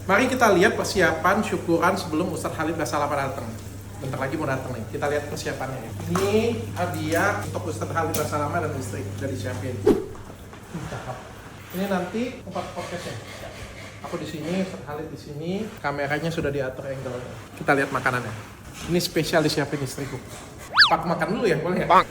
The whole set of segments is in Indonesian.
Mari kita lihat persiapan syukuran sebelum Ustadz Khalid Basalamah datang. Bentar lagi mau datang nih. Kita lihat persiapannya. Ini hadiah untuk Ustadz Khalid Basalamah dan istri dari siapin. Cakep. Ini nanti tempat podcastnya. Aku di sini, Ustadz Khalid di sini. Kameranya sudah diatur angle-nya. Kita lihat makanannya. Ini spesial disiapin istriku. Pak makan dulu ya, boleh ya?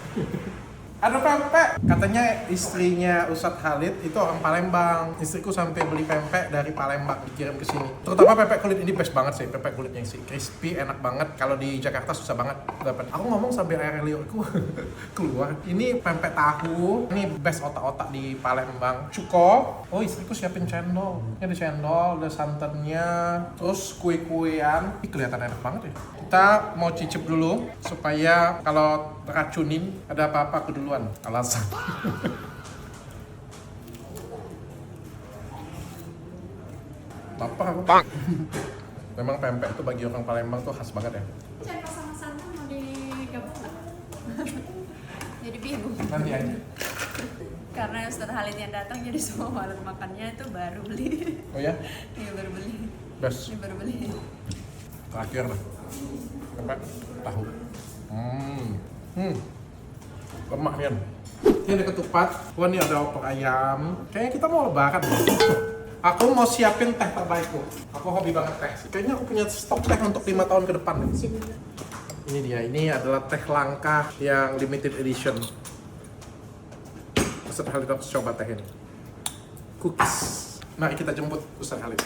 Ada pempek. Katanya istrinya Ustadz Khalid itu orang Palembang. Istriku sampai beli pempek dari Palembang dikirim ke sini. Terutama pempek kulit ini best banget sih, pempek kulitnya sih. Crispy, enak banget. Kalau di Jakarta susah banget dapat. Aku ngomong sambil air liurku keluar. Ini pempek tahu. Ini best otak-otak di Palembang. Cuko. Oh, istriku siapin cendol. Ini ada cendol, ada santannya, terus kue-kuean. Ini kelihatan enak banget ya. Kita mau cicip dulu supaya kalau racunin ada apa-apa aku duluan. Alasan. Lapar aku. Memang pempek itu bagi orang Palembang tuh khas banget ya. Cendol sama santan mau digabung nggak? Jadi bingung. Nanti aja. Karena Ustadz Khalid yang datang, jadi semua walet makannya itu baru beli. Oh ya? Iya baru beli. Best. Ini baru beli. Terakhir lah. Pempek tahu. Lemak nih. Ini ada ketupat. Wah, ini ada opor ayam. Kayaknya kita mau lebaran loh. Aku mau siapin teh terbaikku. Aku hobi banget teh. Kayaknya aku punya stok teh untuk 5 tahun ke depan. Ini dia. Ini adalah teh langka yang limited edition. Ustadz Khalid harus coba teh ini. Cookies. Mari kita jemput Ustadz Khalid.